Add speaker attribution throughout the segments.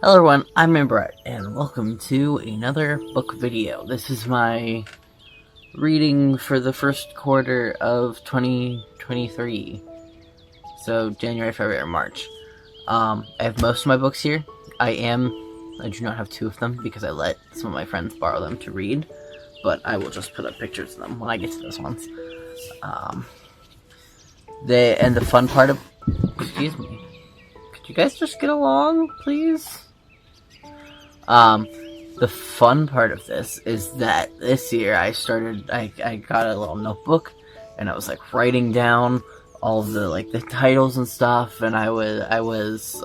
Speaker 1: Hello everyone, I'm Brett, and welcome to another book video. This is my reading for the first quarter of 2023. So, January, February, March. I have most of my books here. I do not have two of them because I let some of my friends borrow them to read, but I will just put up pictures of them when I get to those ones. The fun part of... Excuse me. Could you guys just get along, please? The fun part of this is that this year I got a little notebook, and I was, writing down all of the titles and stuff, and I was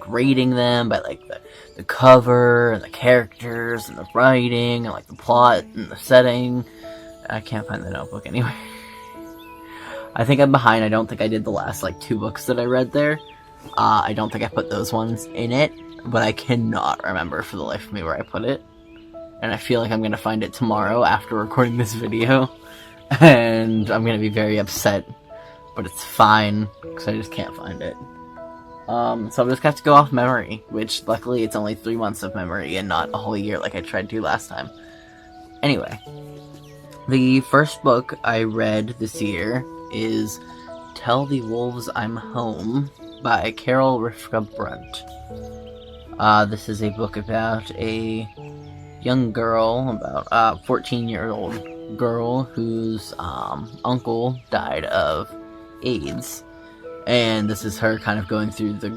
Speaker 1: rating them by, the cover, and the characters, and the writing, and, the plot, and the setting. I can't find the notebook anyway. I think I'm behind. I don't think I did the last, two books that I read there. I don't think I put those ones in it, but I cannot remember for the life of me where I put it. And I feel like I'm going to find it tomorrow after recording this video. And I'm going to be very upset, but it's fine, because I just can't find it. So I'm just going to have to go off memory, which luckily it's only 3 months of memory and not a whole year like I tried to last time. Anyway, the first book I read this year is Tell the Wolves I'm Home by Carol Rifka Brunt. This is a book about a young girl, about a 14-year-old girl whose uncle died of AIDS, and this is her kind of going through the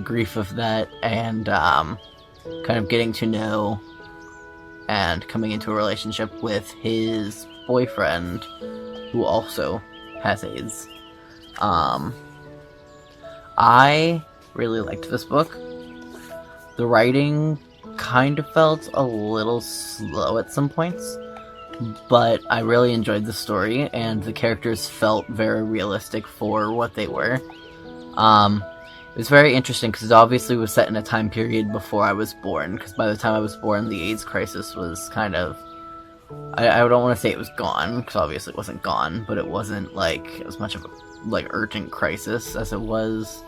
Speaker 1: grief of that, and kind of getting to know and coming into a relationship with his boyfriend, who also has AIDS. I really liked this book. The writing kind of felt a little slow at some points, but I really enjoyed the story, and the characters felt very realistic for what they were. It was very interesting because it obviously was set in a time period before I was born, because by the time I was born, the AIDS crisis was kind of... I don't want to say it was gone, because obviously it wasn't gone, but it wasn't, as much of a, urgent crisis as it was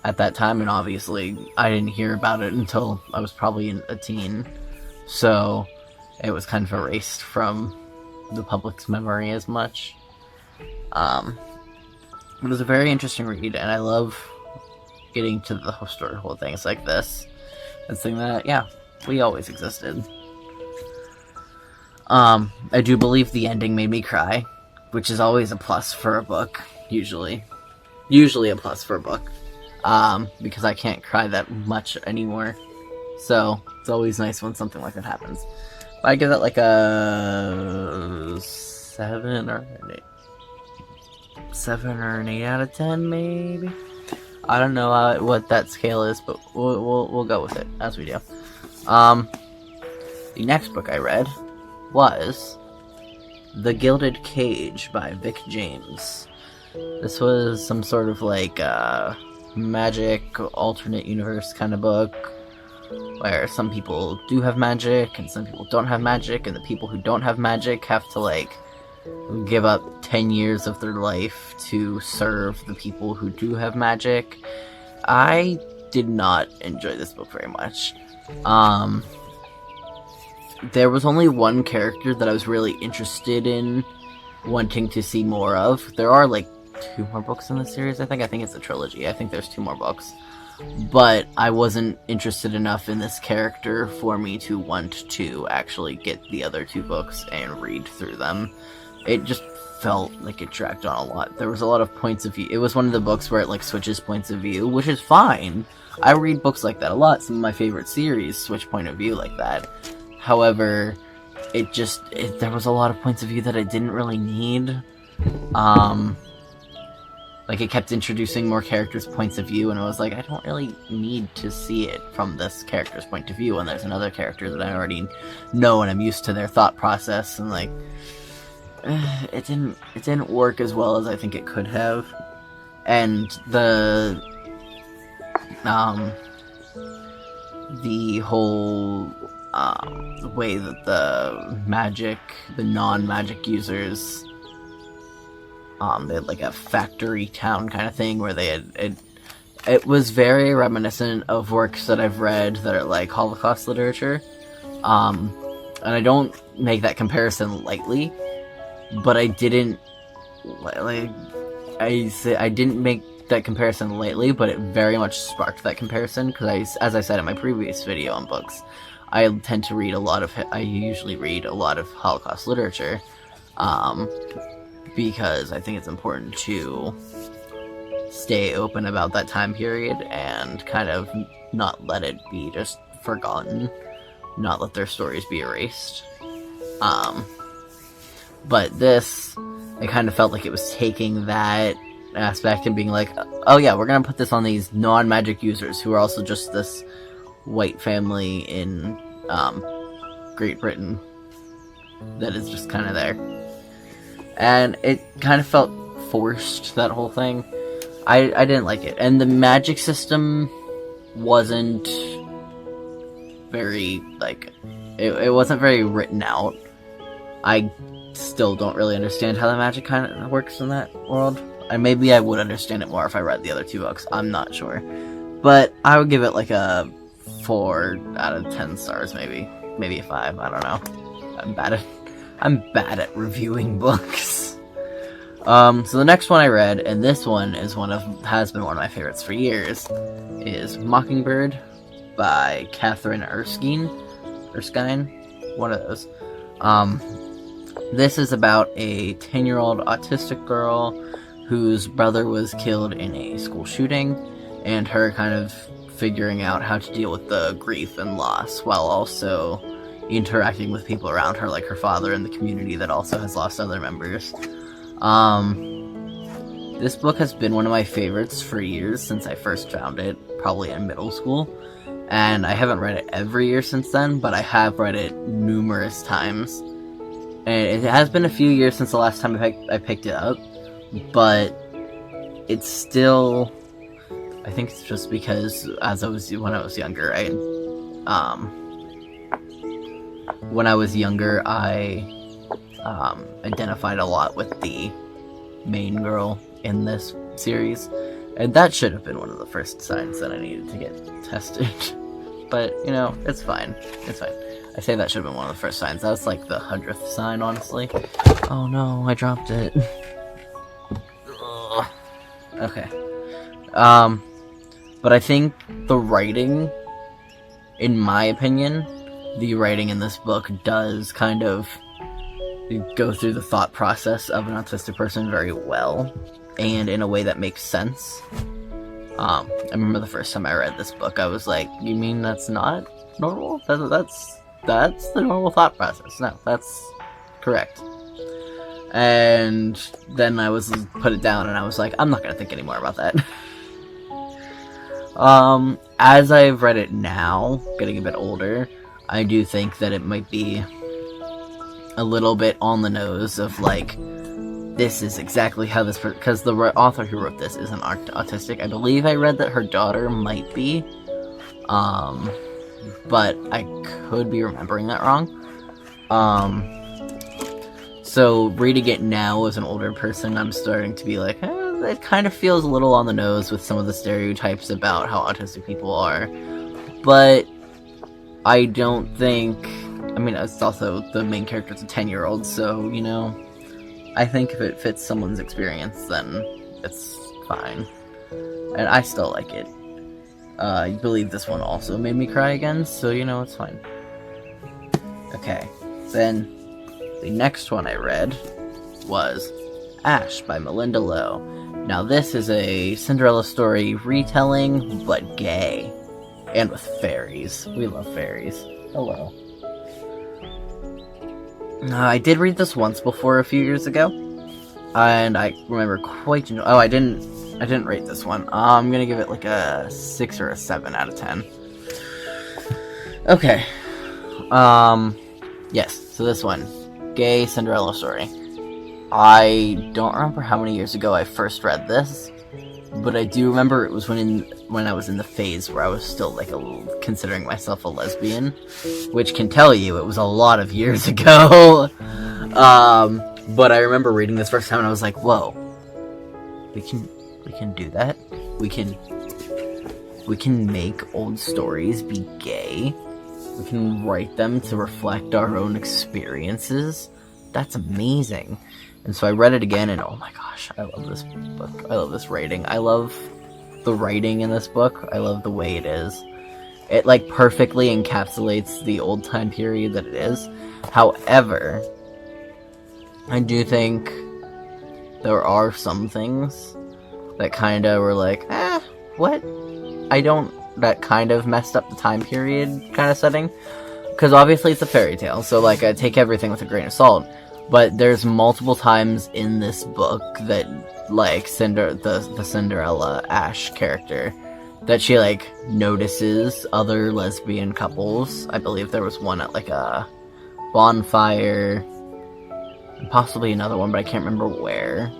Speaker 1: at that time, and obviously I didn't hear about it until I was probably a teen, so it was kind of erased from the public's memory as much. It was a very interesting read, and I love getting to the historical things like this, and saying that, yeah, we always existed. I do believe the ending made me cry, which is always a plus for a book, usually a plus for a book. Because I can't cry that much anymore. So, it's always nice when something like that happens. But I give that a 7 or an 8. 7 or an 8 out of 10, maybe? I don't know what that scale is, but we'll go with it, as we do. The next book I read was The Gilded Cage by Vic James. This was some sort of magic alternate universe kind of book where some people do have magic and some people don't have magic, and the people who don't have magic have to give up 10 years of their life to serve the people who do have magic. I did not enjoy this book very much. There was only one character that I was really interested in wanting to see more of. There are 2 more books in the series, I think. I think it's a trilogy. I think there's 2 more books. But I wasn't interested enough in this character for me to want to actually get the other 2 books and read through them. It just felt like it dragged on a lot. There was a lot of points of view. It was one of the books where it switches points of view, which is fine. I read books like that a lot. Some of my favorite series switch point of view like that. However, there was a lot of points of view that I didn't really need. It kept introducing more characters' points of view, and I was like, I don't really need to see it from this character's point of view, and there's another character that I already know, and I'm used to their thought process, and it didn't work as well as I think it could have. And the whole way that the non-magic users, they had a factory town kind of thing where they had it was very reminiscent of works that I've read that are like Holocaust literature. And I don't make that comparison lightly, but I didn't I didn't make that comparison lightly, but it very much sparked that comparison because as I said in my previous video on books, I usually read a lot of Holocaust literature, because I think it's important to stay open about that time period and kind of not let it be just forgotten, not let their stories be erased. But this, I kind of felt like it was taking that aspect and being like, oh yeah, we're gonna put this on these non-magic users who are also just this white family in Great Britain that is just kind of there. And it kind of felt forced, that whole thing. I didn't like it. And the magic system wasn't very, like, it wasn't very written out. I still don't really understand how the magic kind of works in that world. And maybe I would understand it more if I read the other two books. I'm not sure. But I would give it like a 4 out of 10 stars, maybe. Maybe a 5, I don't know. I'm bad at reviewing books. So the next one I read, and this one is has been one of my favorites for years, is Mockingbird by Catherine Erskine, one of those. This is about a 10-year-old autistic girl whose brother was killed in a school shooting, and her kind of figuring out how to deal with the grief and loss while also interacting with people around her, like her father and the community that also has lost other members. This book has been one of my favorites for years since I first found it, probably in middle school, and I haven't read it every year since then, but I have read it numerous times. And it has been a few years since the last time I picked it up, but it's still, I think it's just because when I was younger, I identified a lot with the main girl in this series, and that should have been one of the first signs that I needed to get tested. But, you know, it's fine. It's fine. I say that should have been one of the first signs. That was like the 100th sign, honestly. Oh no, I dropped it. Ugh. Okay. But I think the writing, in my opinion, the writing in this book does kind of go through the thought process of an autistic person very well, and in a way that makes sense. I remember the first time I read this book, I was like, you mean that's not normal? That's the normal thought process. No, that's correct. And then I put it down and I was like, I'm not gonna think anymore about that. As I've read it now, getting a bit older, I do think that it might be a little bit on the nose of like, this is exactly how this, because the author who wrote this isn't autistic. I believe I read that her daughter might be, but I could be remembering that wrong. So reading it now as an older person, I'm starting to be like, it kind of feels a little on the nose with some of the stereotypes about how autistic people are. But I don't think, I mean, it's also, the main character's a 10-year-old, so, you know, I think if it fits someone's experience, then it's fine. And I still like it. I believe this one also made me cry again, so, you know, it's fine. Okay, then the next one I read was Ash by Melinda Lowe. Now this is a Cinderella story retelling, but gay. And with fairies. We love fairies. Hello. I did read this once before a few years ago, and I remember quite enjoying. Oh, I didn't rate this one. I'm gonna give it like a 6 or a 7 out of 10. Okay. Yes. So this one, gay Cinderella story. I don't remember how many years ago I first read this, but I do remember it was when I was in the phase where I was still like considering myself a lesbian, which can tell you it was a lot of years ago. But I remember reading this first time and I was like, whoa, we can do that. We can we can make old stories be gay. We can write them to reflect our own experiences. That's amazing. And so I read it again, and oh my gosh, I love this book. I love this writing. I love the writing in this book. I love the way it is. It, like, perfectly encapsulates the old time period that it is. However, I do think there are some things that kind of were like, what? That kind of messed up the time period kind of setting. Because obviously it's a fairy tale, so, like, I take everything with a grain of salt. But there's multiple times in this book that, like, the Cinderella Ash character, that she, like, notices other lesbian couples. I believe there was one at, like, a bonfire, and possibly another one, but I can't remember where.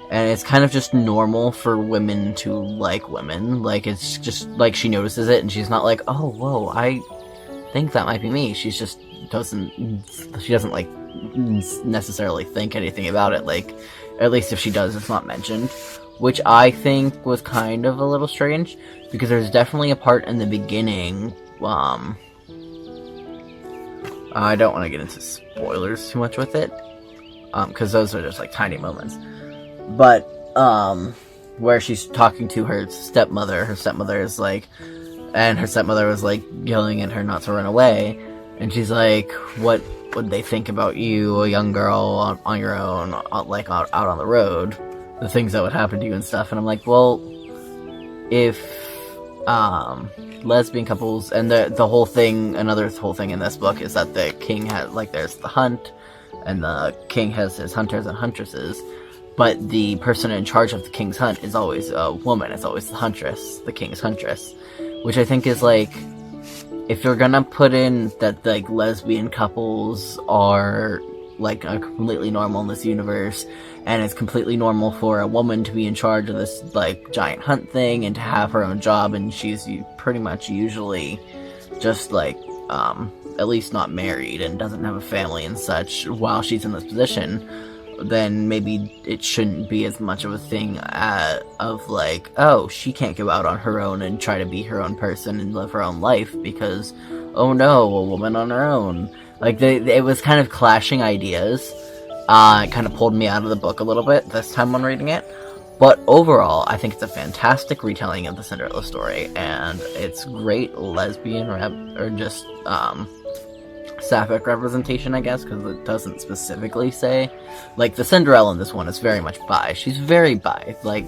Speaker 1: And it's kind of just normal for women to like women. Like, it's just, like, she notices it, and she's not like, oh, whoa, I think that might be me. She doesn't, like, necessarily think anything about it. Like, at least if she does, it's not mentioned. Which I think was kind of a little strange, because there's definitely a part in the beginning, I don't want to get into spoilers too much with it, because those are just, like, tiny moments. But, where she's talking to her stepmother is like, and her stepmother was, like, yelling at her not to run away, and she's like, what would they think about you, a young girl, on your own, like, out on the road, the things that would happen to you and stuff. And I'm like, well, if, lesbian couples, and the whole thing, another whole thing in this book is that the king has, like, there's the hunt, and the king has his hunters and huntresses, but the person in charge of the king's hunt is always a woman. It's always the huntress, the king's huntress, which I think is, like, if you're gonna put in that, like, lesbian couples are, like, completely normal in this universe, and it's completely normal for a woman to be in charge of this, like, giant hunt thing, and to have her own job, and she's pretty much usually just, like, at least not married, and doesn't have a family and such while she's in this position, then maybe it shouldn't be as much of a thing of, like, oh, she can't go out on her own and try to be her own person and live her own life, because, oh no, a woman on her own. Like, it was kind of clashing ideas. It kind of pulled me out of the book a little bit this time when reading it. But overall, I think it's a fantastic retelling of the Cinderella story, and it's great lesbian sapphic representation, I guess, because it doesn't specifically say. Like, the Cinderella in this one is very much bi. She's very bi. Like,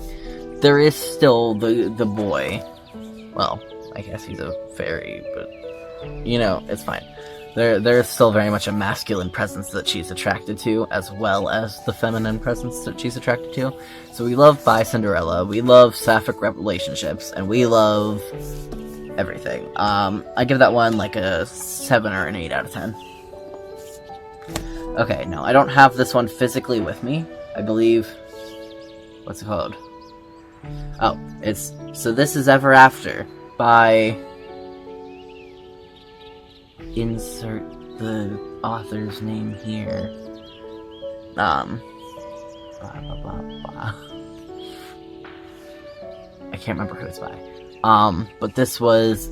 Speaker 1: there is still the boy. Well, I guess he's a fairy, but, you know, it's fine. There's still very much a masculine presence that she's attracted to, as well as the feminine presence that she's attracted to. So we love bi Cinderella, we love sapphic relationships, and we love everything. I give that one like a 7 or an 8 out of 10. Okay, no, I don't have this one physically with me. I believe... what's it called? Oh, it's... So This Is Ever After by... insert the author's name here. Blah, blah, blah, blah. I can't remember who it's by. But this was,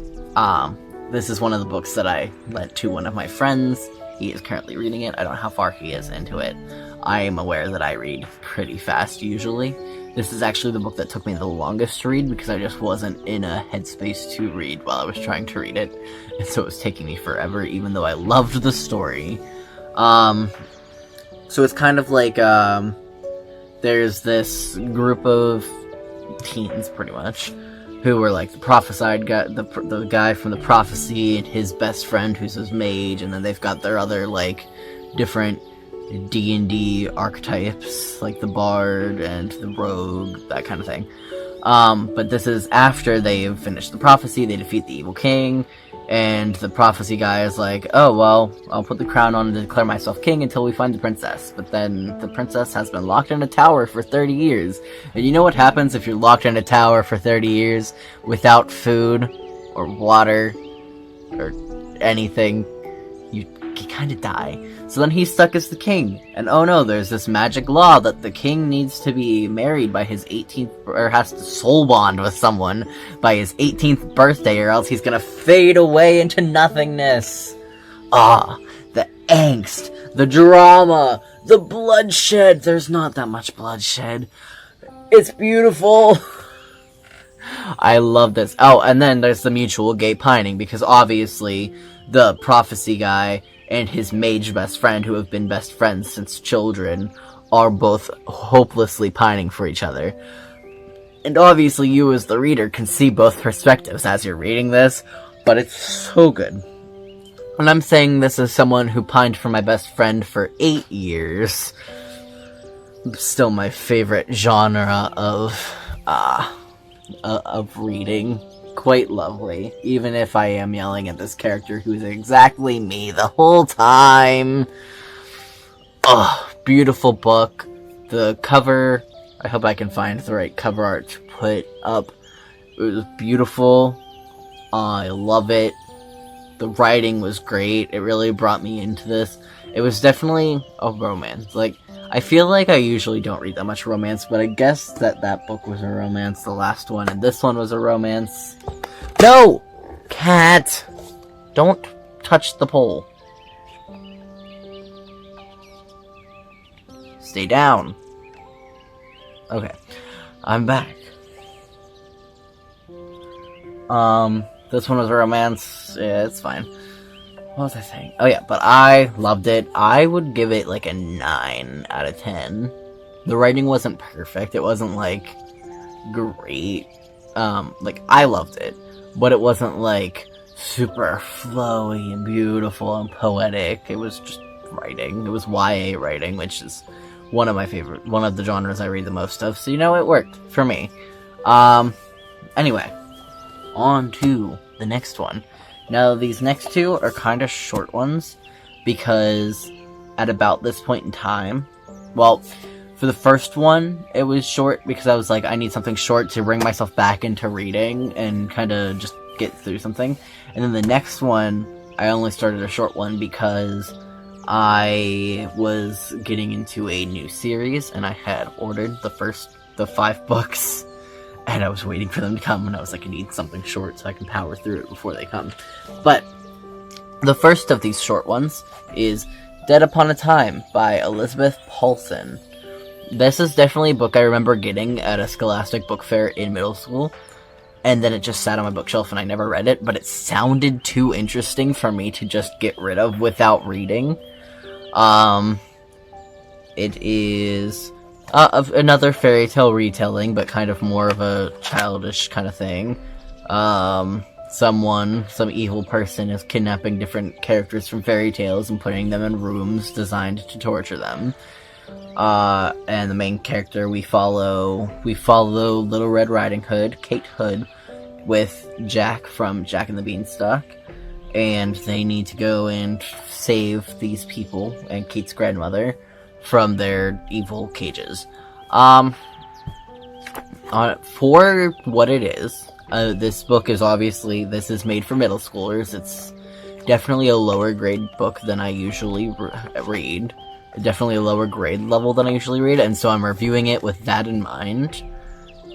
Speaker 1: this is one of the books that I lent to one of my friends. He is currently reading it. I don't know how far he is into it. I am aware that I read pretty fast usually. This is actually the book that took me the longest to read because I just wasn't in a headspace to read while I was trying to read it. And so it was taking me forever, even though I loved the story. So it's kind of like, there's this group of teens, pretty much, who were like the prophesied guy, the guy from the prophecy, and his best friend who's his mage, and then they've got their other, like, different D&D archetypes, like the bard and the rogue, that kind of thing. But this is after they've finished the prophecy, they defeat the evil king, and the prophecy guy is like, oh, well, I'll put the crown on and declare myself king until we find the princess. But then the princess has been locked in a tower for 30 years. And you know what happens if you're locked in a tower for 30 years without food or water or anything? You he kind of die. So then he's stuck as the king. And oh no, there's this magic law that the king needs to be married by his 18th, or has to soul bond with someone by his 18th birthday, or else he's gonna fade away into nothingness. The angst, the drama, the bloodshed. There's not that much bloodshed. It's beautiful. I love this. Oh, and then there's the mutual gay pining, because obviously the prophecy guy and his mage best friend, who have been best friends since children, are both hopelessly pining for each other. And obviously you as the reader can see both perspectives as you're reading this, but it's so good. And I'm saying this as someone who pined for my best friend for 8 years. Still my favorite genre of reading. Quite lovely, even if I am yelling at this character who's exactly me the whole time. Beautiful book. The cover, I hope I can find the right cover art to put up. It was beautiful. I love it. The writing was great. It really brought me into this. It was definitely a romance. Like, I feel like I usually don't read that much romance, but I guess that book was a romance, the last one, and this one was a romance. No! Cat! Don't touch the pole. Stay down. Okay. I'm back. This one was a romance. Yeah, it's fine. What was I saying? Oh yeah, but I loved it. I would give it like a 9 out of 10. The writing wasn't perfect. It wasn't like great. Like I loved it, but it wasn't like super flowy and beautiful and poetic. It was just writing. It was YA writing, which is one of the genres I read the most of. So you know, it worked for me. Anyway, on to the next one. Now, these next two are kind of short ones, because at about this point in time, well, for the first one, it was short because I was like, I need something short to bring myself back into reading and kind of just get through something. And then the next one, I only started a short one because I was getting into a new series, and I had ordered the 5 books. And I was waiting for them to come, and I was like, I need something short so I can power through it before they come. But the first of these short ones is Dead Upon a Time by Elizabeth Paulson. This is definitely a book I remember getting at a Scholastic book fair in middle school, and then it just sat on my bookshelf and I never read it, but it sounded too interesting for me to just get rid of without reading. It is another fairy tale retelling, but kind of more of a childish kind of thing. Some evil person is kidnapping different characters from fairy tales and putting them in rooms designed to torture them. And the main character we follow Little Red Riding Hood, Kate Hood, with Jack from Jack and the Beanstalk, and they need to go and save these people and Kate's grandmother from their evil cages. For what it is, this book is obviously, this is made for middle schoolers. It's definitely a lower grade book than I usually read. Definitely a lower grade level than I usually read, and so I'm reviewing it with that in mind.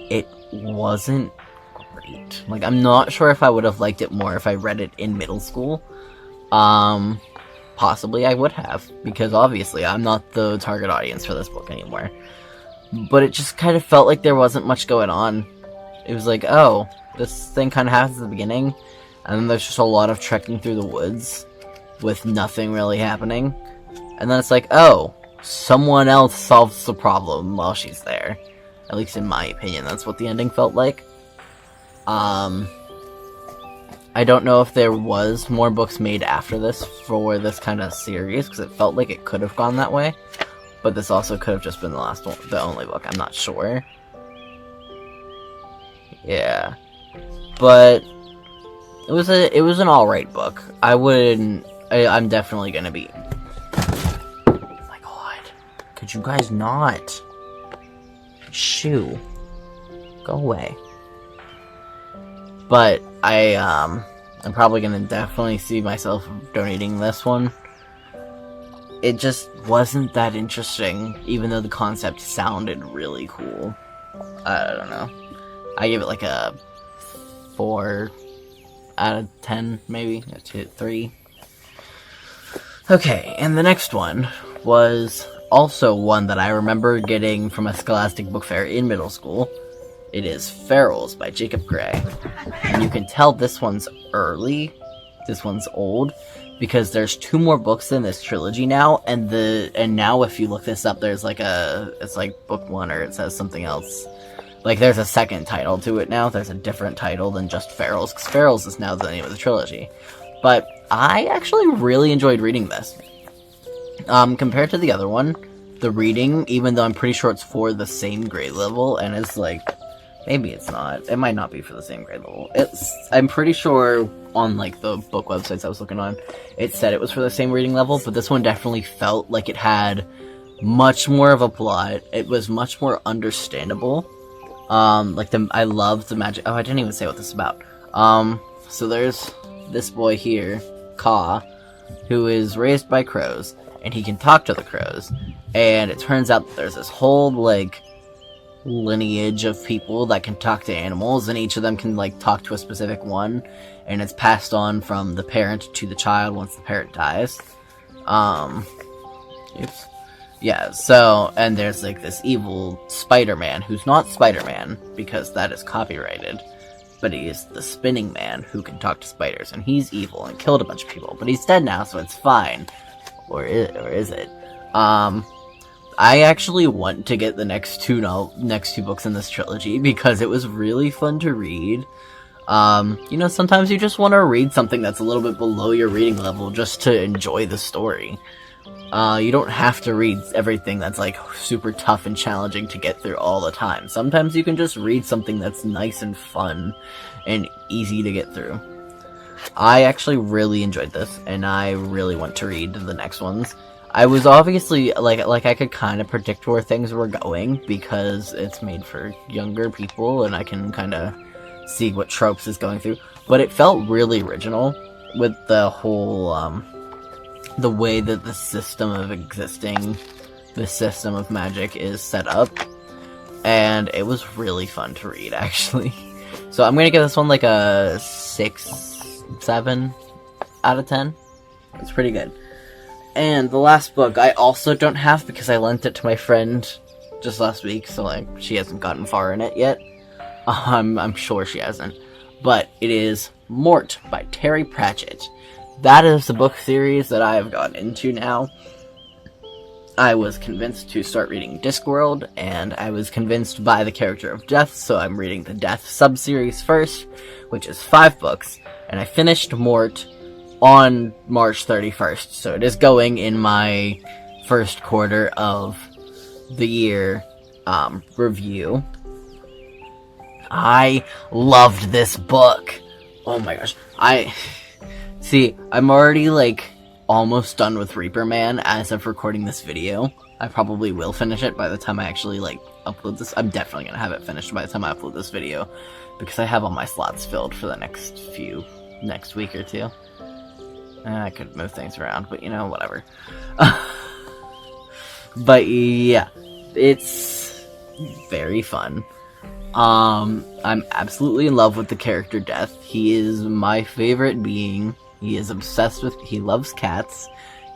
Speaker 1: It wasn't great. Like, I'm not sure if I would have liked it more if I read it in middle school. Possibly I would have, because obviously I'm not the target audience for this book anymore. But it just kind of felt like there wasn't much going on. It was like, oh, this thing kind of happens at the beginning, and then there's just a lot of trekking through the woods with nothing really happening. And then it's like, oh, someone else solves the problem while she's there. At least in my opinion, that's what the ending felt like. I don't know if there was more books made after this for this kind of series, because it felt like it could have gone that way. But this also could have just been the last one, the only book, I'm not sure. Yeah. But it was an alright book. I'm definitely gonna be... Oh my god. Could you guys not? Shoo. Go away. But I'm probably gonna definitely see myself donating this one. it just wasn't that interesting, even though the concept sounded really cool. I don't know. I give it like a 4 out of 10, maybe. A 3. Okay, and the next one was also one that I remember getting from a Scholastic Book Fair in middle school. It is Ferals by Jacob Gray. And you can tell this one's early, this one's old, because there's 2 more books in this trilogy now, and now if you look this up, there's like it's like book 1, or it says something else. Like, there's a second title to it now. There's a different title than just Ferals, because Ferals is now the name of the trilogy. But I actually really enjoyed reading this. Compared to the other one, the reading, even though I'm pretty sure it's for the same grade level, and it's like, maybe it's not. It might not be for the same grade level. I'm pretty sure on, like, the book websites I was looking on, it said it was for the same reading level, but this one definitely felt like it had much more of a plot. It was much more understandable. I love the magic. Oh, I didn't even say what this is about. So there's this boy here, Ka, who is raised by crows, and he can talk to the crows. And it turns out that there's this whole, like, lineage of people that can talk to animals, and each of them can, like, talk to a specific one, and it's passed on from the parent to the child once the parent dies. Yeah, so, and there's, like, this evil Spider-Man, who's not Spider-Man, because that is copyrighted, but he is the Spinning Man, who can talk to spiders, and he's evil and killed a bunch of people, but he's dead now, so it's fine. Or is it? I actually want to get the next two books in this trilogy, because it was really fun to read. You know, sometimes you just want to read something that's a little bit below your reading level, just to enjoy the story. You don't have to read everything that's, like, super tough and challenging to get through all the time. Sometimes you can just read something that's nice and fun and easy to get through. I actually really enjoyed this, and I really want to read the next ones. I was obviously, like I could kind of predict where things were going, because it's made for younger people, and I can kind of see what tropes is going through. But it felt really original with the whole, the way that the system of magic is set up, and it was really fun to read, actually. So I'm gonna give this one like a 6-7 out of 10. It's pretty good. And the last book I also don't have, because I lent it to my friend just last week, so, like, she hasn't gotten far in it yet. I'm sure she hasn't. But it is Mort by Terry Pratchett. That is the book series that I have gotten into now. I was convinced to start reading Discworld, and I was convinced by the character of Death, so I'm reading the Death sub-series first, which is 5 books, and I finished Mort on March 31st, so it is going in my first quarter of the year review. I loved this book. Oh my gosh. See, I'm already, like, almost done with Reaper Man as of recording this video. I probably will finish it by the time I actually, like, upload this. I'm definitely gonna have it finished by the time I upload this video, because I have all my slots filled for the next week or two. I could move things around, but, you know, whatever. But, yeah, it's very fun. I'm absolutely in love with the character Death. He is my favorite being. He is obsessed with, he loves cats.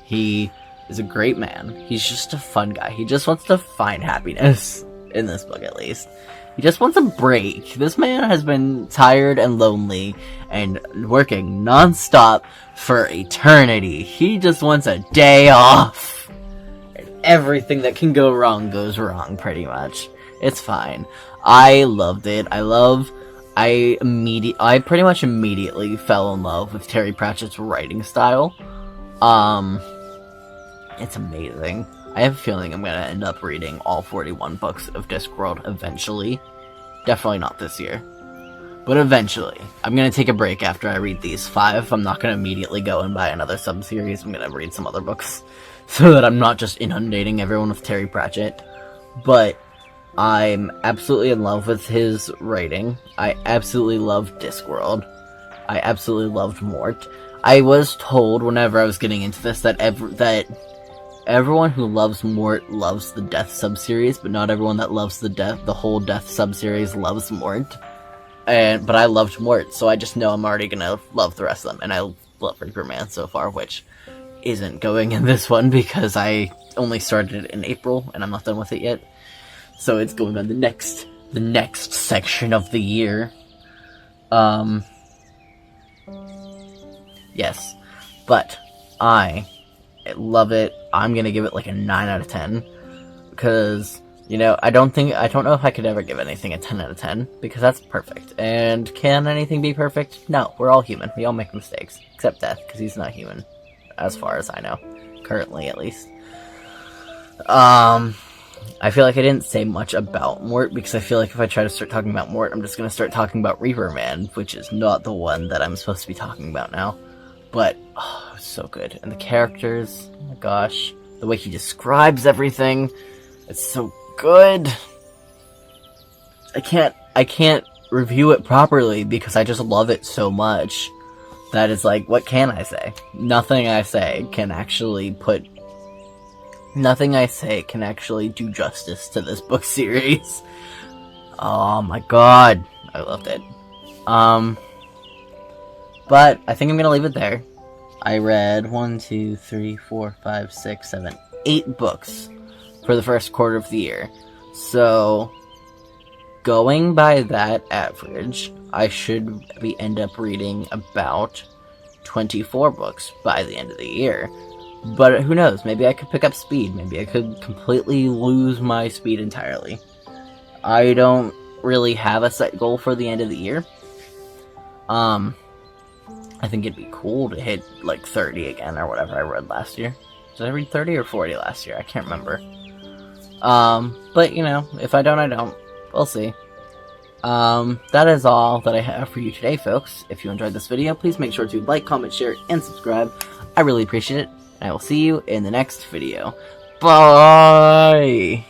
Speaker 1: He is a great man. He's just a fun guy. He just wants to find happiness, in this book at least. He just wants a break. This man has been tired and lonely and working non-stop for eternity. He just wants a day off. And everything that can go wrong goes wrong, pretty much. It's fine. I loved it. I pretty much immediately fell in love with Terry Pratchett's writing style. It's amazing. I have a feeling I'm gonna end up reading all 41 books of Discworld eventually. Definitely not this year, but eventually. I'm gonna take a break after I read these 5. I'm not gonna immediately go and buy another sub-series. I'm gonna read some other books, so that I'm not just inundating everyone with Terry Pratchett. But I'm absolutely in love with his writing. I absolutely love Discworld. I absolutely loved Mort. I was told whenever I was getting into this that everyone who loves Mort loves the Death sub-series, but not everyone that loves the whole Death sub-series loves Mort. But I loved Mort, so I just know I'm already gonna love the rest of them. And I love Reaperman so far, which isn't going in this one because I only started it in April and I'm not done with it yet. So it's going on the next section of the year. Yes. But I love it. I'm gonna give it like a 9 out of 10. Because, you know, I don't know if I could ever give anything a 10 out of 10. Because that's perfect. And can anything be perfect? No, we're all human. We all make mistakes. Except Death, because he's not human. As far as I know. Currently, at least. I feel like I didn't say much about Mort, because I feel like if I try to start talking about Mort, I'm just going to start talking about Reaperman, which is not the one that I'm supposed to be talking about now. But, oh, so good. And the characters, oh my gosh. The way he describes everything, it's so good. I can't review it properly, because I just love it so much. That is like, what can I say? Nothing I say can actually do justice to this book series. Oh my god. I loved it. But I think I'm gonna leave it there. I read 8 books for the first quarter of the year. So, going by that average, I should end up reading about 24 books by the end of the year. But who knows, maybe I could pick up speed, maybe I could completely lose my speed entirely. I don't really have a set goal for the end of the year. I think it'd be cool to hit, like, 30 again, or whatever I read last year. Did I read 30 or 40 last year? I can't remember. But, you know, if I don't, I don't. We'll see. That is all that I have for you today, folks. If you enjoyed this video, please make sure to like, comment, share, and subscribe. I really appreciate it, and I will see you in the next video. Bye!